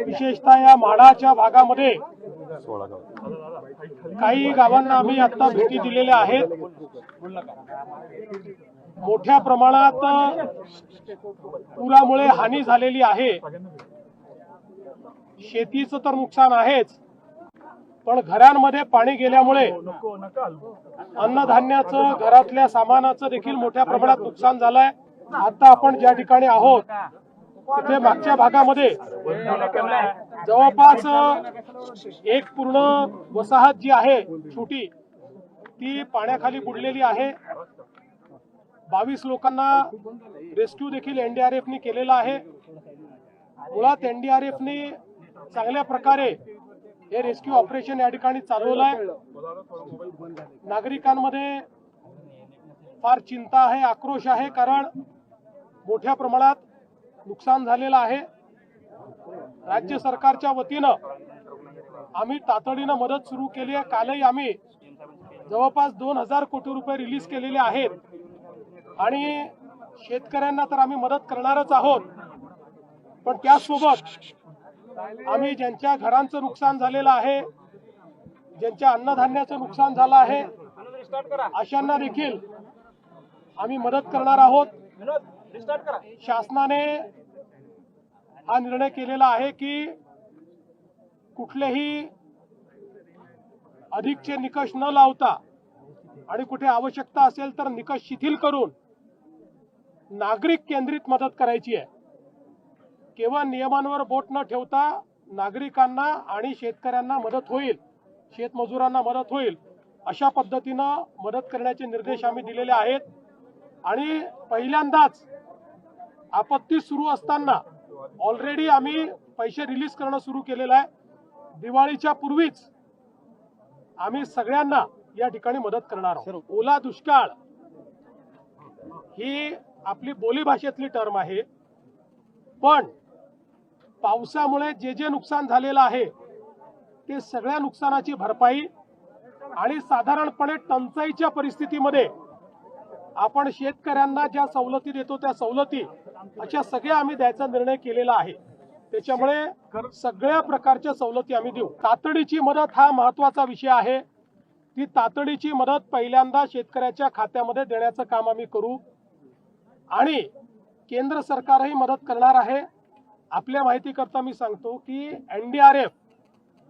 विशेषतः या माडाच्या भागामध्ये काही गावांना आम्ही आता भेटी दिलेल्या आहेत। मोठ्या प्रमाणात पुरामुळे हानी झालेली आहे। शेतीचं तर नुकसान आहेच, पण घरांमध्ये पाणी गेल्यामुळे अन्नधान्याचं, घरातल्या सामानाचं देखील मोठ्या प्रमाणात नुकसान झालंय। आता आपण ज्या ठिकाणी आहोत तिथे मागच्या भागामध्ये जवळपास एक पूर्ण वसाहत जी आहे छोटी ती पाण्याखाली बुडलेली आहे। 22 लोकांना रेस्क्यू देखील एनडीआरएफने केलेला आहे। मुळात एनडीआरएफने चांगल्या प्रकारे हे रेस्क्यू ऑपरेशन या ठिकाणी चालवलं आहे। नागरिकांमध्ये फार चिंता आहे, आक्रोश आहे, कारण मोठ्या प्रमाणात नुकसान झालेलं आहे। राज्य सरकारच्या वतीनं आम्ही तातडीनं मदत सुरू केली आहे। कालही आम्ही जवळपास 2000 कोटी रुपये रिलीज केलेले आहेत आणि शेतकऱ्यांना तर आम्ही मदत करणारच आहोत, पण त्यासोबत आम्ही ज्यांच्या घरांचं नुकसान झालेलं आहे, ज्यांच्या अन्नधान्याचं नुकसान झालं आहे, अशांना देखील आम्ही मदत करणार आहोत। शासनाने हा निर्णय केलेला आहे की कुठलेही अधिकचे निकष न लावता आणि कुठे आवश्यकता असेल तर निकष शिथिल करून नागरिक केंद्रित मदत करायची आहे। केवळ नियमांवर बोट न ठेवता नागरिकांना आणि शेतकऱ्यांना मदत होईल, शेतमजुरांना मदत होईल अशा पद्धतीनं मदत करण्याचे निर्देश आम्ही दिलेले आहेत। आणि पहिल्यांदाच आपत्ती सुरू असताना ऑलरेडी आम्ही पैसे रिलीज करणं सुरू केलेलं आहे। दिवाळीच्या पूर्वीच आम्ही सगळ्यांना या ठिकाणी मदत करणार आहोत। ओला दुष्काळ ही आपली बोलीभाषेतली टर्म आहे, पण पावसामुळे जे जे नुकसान झालेलं आहे ते सगळ्या नुकसानाची भरपाई आणि साधारणपणे टंचाईच्या परिस्थितीमध्ये आपण शेतकऱ्यांना ज्या सवलती देतो त्या सवलती अशा सगळ्या आम्ही द्यायचा निर्णय केलेला आहे। त्याच्यामुळे सगळ्या प्रकारच्या सवलती आम्ही देऊ। तातडीची मदत हा महत्त्वाचा विषय आहे। ती तातडीची मदत पहिल्यांदा शेतकऱ्याच्या खात्यामध्ये देण्याचं काम आम्ही करू आणि केंद्र सरकारही मदत करणार आहे। आपल्या माहितीकरता मी सांगतो की एनडीआरएफ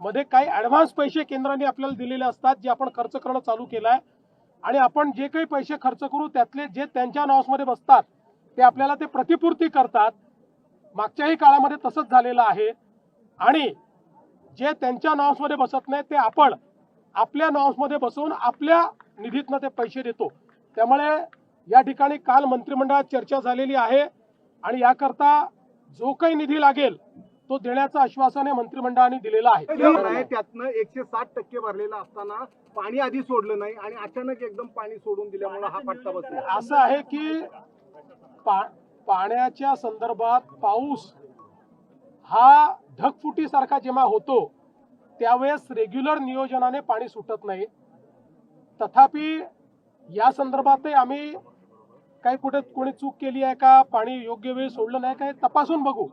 मध्ये काही ऍडव्हान्स पैसे केंद्राने आपल्याला दिलेले असतात, जे आपण खर्च करणं चालू केलं आहे आणि आपण जे काही पैसे खर्च करू त्यातले जे त्यांच्या नावामध्ये बसतात ते आपल्याला ते प्रतिपूर्ती करतात। मागच्याही काळामध्ये तसंच झालेलं आहे आणि जे त्यांच्या नावामध्ये बसत नाही ते आपण आपल्या नावामध्ये बसवून आपल्या निधीतनं ते पैसे देतो। त्यामुळे या ठिकाणी काल मंत्रिमंडळात चर्चा झालेली आहे आणि याकरता जो काही निधी लागेल तो देण्याचं आश्वासन मंत्रिमंडळाने दिलेलं आहे। त्यातनं 160% भरलेला असताना पाणी आधी सोडलं नाही आणि अचानक एकदम पाणी सोडून दिल्यामुळे हा फटका बसला। असं आहे की पाण्याच्या संदर्भात पाऊस हा ढगफुटीसारखा जेव्हा होतो त्यावेळेस रेग्युलर नियोजनाने पाणी सुटत नाही। तथापि या संदर्भातही आम्ही काही कुठे कोणी चूक केली आहे का, पाणी योग्य वेळी सोडलं नाही का, तपासून बघू।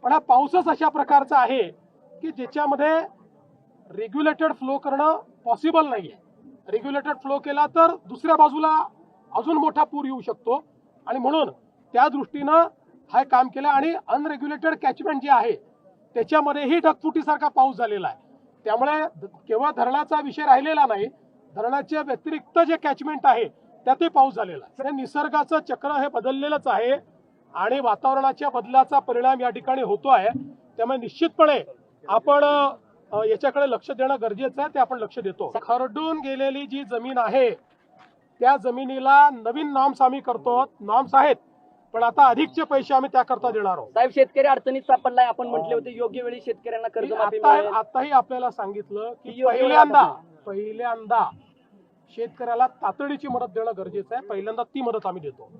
पण हा पाऊसच अशा प्रकारचा आहे की ज्याच्यामध्ये रेग्युलेटेड फ्लो करणं पॉसिबल नाहीये। रेग्युलेटेड फ्लो केला तर दुसऱ्या बाजूला अजून मोठा पूर येऊ शकतो आणि म्हणून त्या दृष्टीनं हा काम केलं आणि अनरेग्युलेटेड कॅचमेंट जे आहे त्याच्यामध्येही ढगफुटीसारखा पाऊस झालेला आहे। त्यामुळे केवळ धरणाचा विषय राहिलेला नाही, धरणाच्या व्यतिरिक्त जे कॅचमेंट आहे त्यातही पाऊस झालेला आहे। निसर्गाचं चक्र हे बदललेलंच आहे आणि वातावरणाच्या बदलाचा परिणाम या ठिकाणी होतो आहे। त्यामुळे निश्चितपणे आपण याच्याकडे लक्ष देणं गरजेचं आहे, ते आपण लक्ष देतो। खरडून गेलेली जी जमीन आहे त्या जमिनीला नवीन नॉर्म्स आम्ही करतो। नॉर्म्स आहेत पण आता अधिकचे पैसे आम्ही त्याकरता देणार आहोत। साहेब, शेतकरी अडचणीत सापडलाय, आपण म्हटले होते योग्य वेळी शेतकऱ्यांना कर्जमाफी मिळेल। आताही आपल्याला सांगितलं की पहिल्यांदा शेतकऱ्याला तातडीची मदत देणं गरजेचं आहे। पहिल्यांदा ती मदत आम्ही देतो।